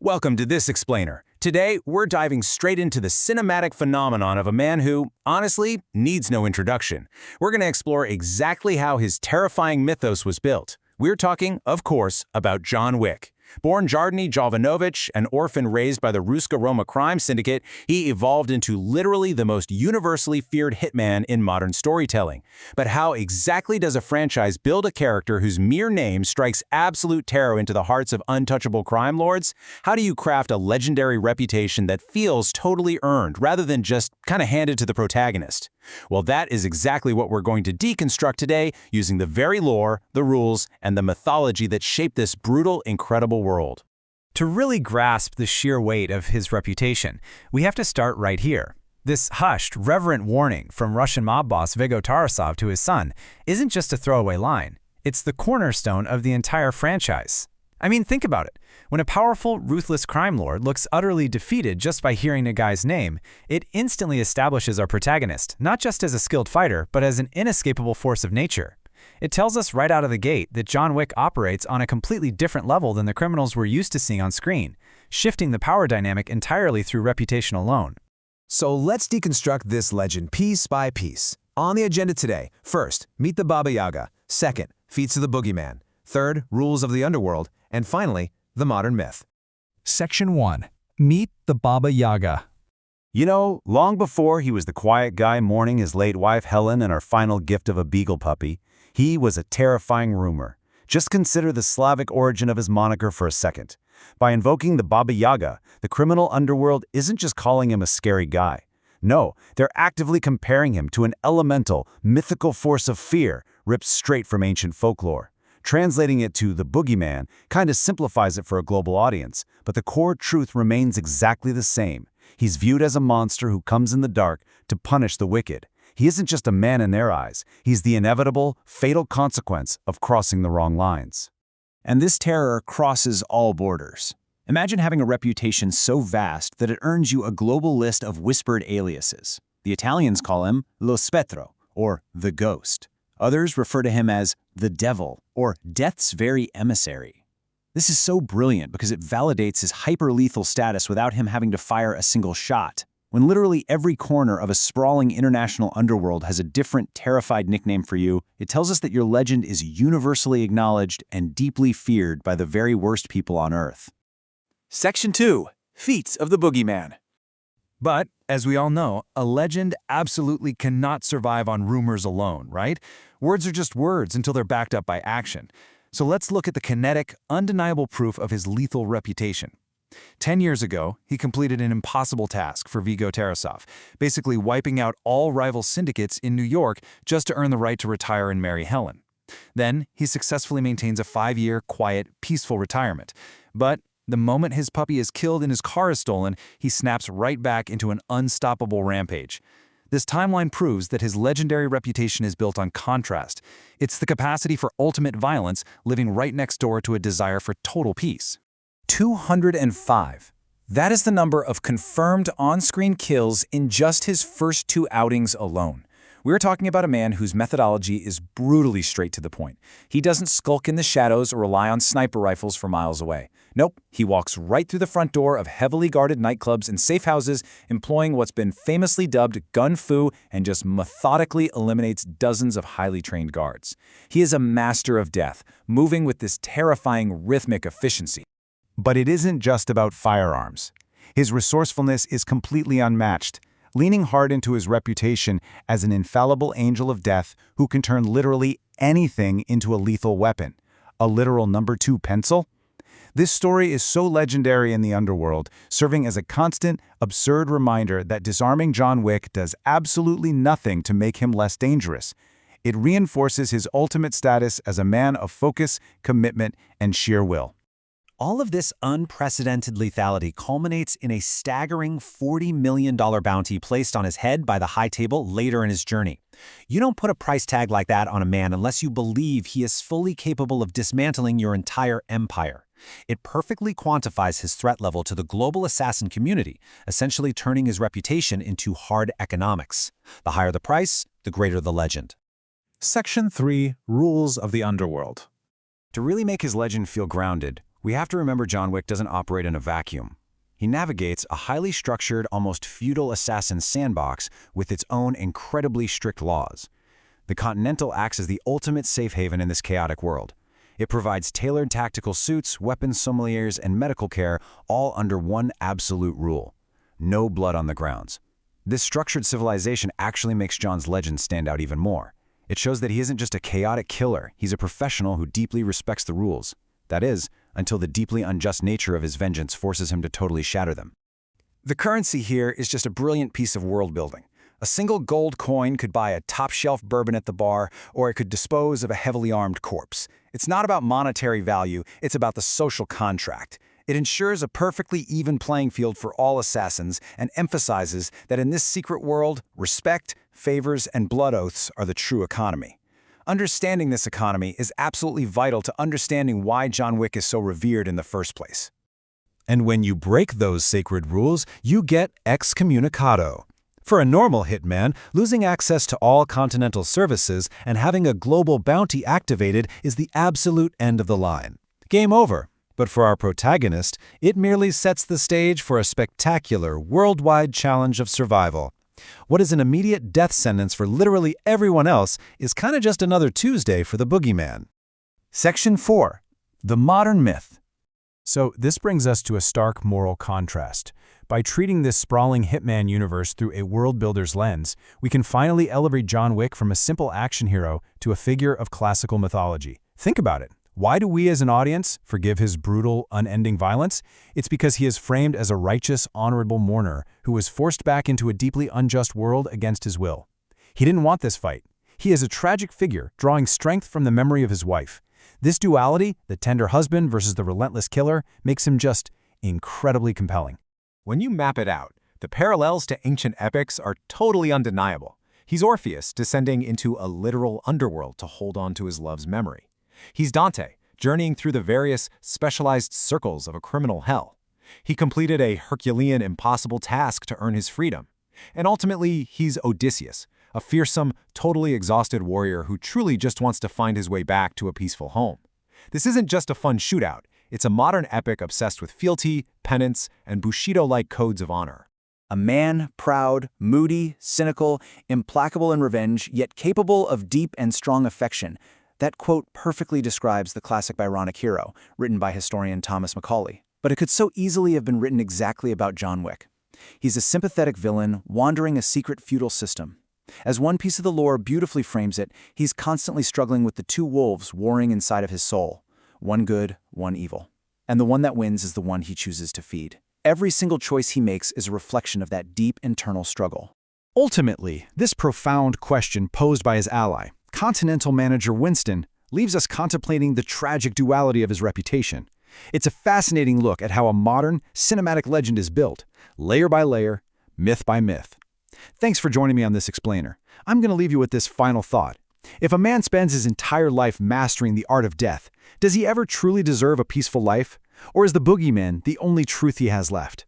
Welcome to This Explainer. Today, we're diving straight into the cinematic phenomenon of a man who, honestly, needs no introduction. We're going to explore exactly how his terrifying mythos was built. We're talking, of course, about John Wick. Born Jardini Jovanovic, an orphan raised by the Ruska Roma crime syndicate, he evolved into literally the most universally feared hitman in modern storytelling. But how exactly does a franchise build a character whose mere name strikes absolute terror into the hearts of untouchable crime lords? How do you craft a legendary reputation that feels totally earned rather than just kind of handed to the protagonist? Well, that is exactly what we're going to deconstruct today using the very lore, the rules, and the mythology that shape this brutal, incredible world. To really grasp the sheer weight of his reputation, we have to start right here. This hushed, reverent warning from Russian mob boss Viggo Tarasov to his son isn't just a throwaway line. It's the cornerstone of the entire franchise. I mean, think about it. When a powerful, ruthless crime lord looks utterly defeated just by hearing a guy's name, it instantly establishes our protagonist, not just as a skilled fighter, but as an inescapable force of nature. It tells us right out of the gate that John Wick operates on a completely different level than the criminals we're used to seeing on screen, shifting the power dynamic entirely through reputation alone. So let's deconstruct this legend piece by piece. On the agenda today, first, meet the Baba Yaga. Second, feats of the boogeyman. Third, rules of the underworld. And finally, the modern myth. Section 1. Meet the Baba Yaga. You know, long before he was the quiet guy mourning his late wife Helen and her final gift of a beagle puppy, he was a terrifying rumor. Just consider the Slavic origin of his moniker for a second. By invoking the Baba Yaga, the criminal underworld isn't just calling him a scary guy. No, they're actively comparing him to an elemental, mythical force of fear ripped straight from ancient folklore. Translating it to the boogeyman kind of simplifies it for a global audience, but the core truth remains exactly the same. He's viewed as a monster who comes in the dark to punish the wicked. He isn't just a man in their eyes. He's the inevitable, fatal consequence of crossing the wrong lines. And this terror crosses all borders. Imagine having a reputation so vast that it earns you a global list of whispered aliases. The Italians call him Lo Spettro, or the Ghost. Others refer to him as the Devil, or Death's very emissary. This is so brilliant because it validates his hyper-lethal status without him having to fire a single shot. When literally every corner of a sprawling international underworld has a different, terrified nickname for you, it tells us that your legend is universally acknowledged and deeply feared by the very worst people on Earth. Section 2. Feats of the boogeyman. But, as we all know, a legend absolutely cannot survive on rumors alone, right? Words are just words until they're backed up by action. So let's look at the kinetic, undeniable proof of his lethal reputation. 10 years ago, he completed an impossible task for Viggo Tarasov, basically wiping out all rival syndicates in New York just to earn the right to retire and marry Helen. Then, he successfully maintains a 5-year, quiet, peaceful retirement. But the moment his puppy is killed and his car is stolen, he snaps right back into an unstoppable rampage. This timeline proves that his legendary reputation is built on contrast. It's the capacity for ultimate violence living right next door to a desire for total peace. 205. That is the number of confirmed on-screen kills in just his first 2 outings alone. We're talking about a man whose methodology is brutally straight to the point. He doesn't skulk in the shadows or rely on sniper rifles from miles away. Nope, he walks right through the front door of heavily guarded nightclubs and safe houses, employing what's been famously dubbed gun fu, and just methodically eliminates dozens of highly trained guards. He is a master of death, moving with this terrifying rhythmic efficiency. But it isn't just about firearms. His resourcefulness is completely unmatched, leaning hard into his reputation as an infallible angel of death who can turn literally anything into a lethal weapon. A literal number 2 pencil? This story is so legendary in the underworld, serving as a constant, absurd reminder that disarming John Wick does absolutely nothing to make him less dangerous. It reinforces his ultimate status as a man of focus, commitment, and sheer will. All of this unprecedented lethality culminates in a staggering $40 million bounty placed on his head by the High Table later in his journey. You don't put a price tag like that on a man unless you believe he is fully capable of dismantling your entire empire. It perfectly quantifies his threat level to the global assassin community, essentially turning his reputation into hard economics. The higher the price, the greater the legend. Section 3. Rules of the underworld. To really make his legend feel grounded, We have to remember John Wick doesn't operate in a vacuum. He navigates a highly structured, almost feudal assassin sandbox with its own incredibly strict laws. The Continental acts as the ultimate safe haven in this chaotic world. It provides tailored tactical suits, weapons sommeliers, and medical care, all under one absolute rule: no blood on the grounds. This structured civilization actually makes John's legend stand out even more. It shows that he isn't just a chaotic killer, he's a professional who deeply respects the rules. That is, until the deeply unjust nature of his vengeance forces him to totally shatter them. The currency here is just a brilliant piece of world building. A single gold coin could buy a top-shelf bourbon at the bar, or it could dispose of a heavily armed corpse. It's not about monetary value, it's about the social contract. It ensures a perfectly even playing field for all assassins and emphasizes that in this secret world, respect, favors, and blood oaths are the true economy. Understanding this economy is absolutely vital to understanding why John Wick is so revered in the first place. And when you break those sacred rules, you get excommunicado. For a normal hitman, losing access to all Continental services and having a global bounty activated is the absolute end of the line. Game over. But for our protagonist, it merely sets the stage for a spectacular, worldwide challenge of survival. What is an immediate death sentence for literally everyone else is kind of just another Tuesday for the boogeyman. Section 4. The Modern Myth. So this brings us to a stark moral contrast. By treating this sprawling hitman universe through a world builder's lens, we can finally elevate John Wick from a simple action hero to a figure of classical mythology. Think about it. Why do we as an audience forgive his brutal, unending violence? It's because he is framed as a righteous, honorable mourner who was forced back into a deeply unjust world against his will. He didn't want this fight. He is a tragic figure, drawing strength from the memory of his wife. This duality, the tender husband versus the relentless killer, makes him just incredibly compelling. When you map it out, the parallels to ancient epics are totally undeniable. He's Orpheus descending into a literal underworld to hold on to his love's memory. He's Dante, journeying through the various specialized circles of a criminal hell. He completed a Herculean impossible task to earn his freedom. And ultimately, he's Odysseus, a fearsome, totally exhausted warrior who truly just wants to find his way back to a peaceful home. This isn't just a fun shootout, it's a modern epic obsessed with fealty, penance, and Bushido-like codes of honor. A man, proud, moody, cynical, implacable in revenge, yet capable of deep and strong affection. That quote perfectly describes the classic Byronic hero, written by historian Thomas Macaulay. But it could so easily have been written exactly about John Wick. He's a sympathetic villain, wandering a secret feudal system. As one piece of the lore beautifully frames it, he's constantly struggling with the two wolves warring inside of his soul. One good, one evil. And the one that wins is the one he chooses to feed. Every single choice he makes is a reflection of that deep internal struggle. Ultimately, this profound question posed by his ally, Continental manager Winston, leaves us contemplating the tragic duality of his reputation. It's a fascinating look at how a modern, cinematic legend is built, layer by layer, myth by myth. Thanks for joining me on this explainer. I'm going to leave you with this final thought. If a man spends his entire life mastering the art of death, does he ever truly deserve a peaceful life? Or is the boogeyman the only truth he has left?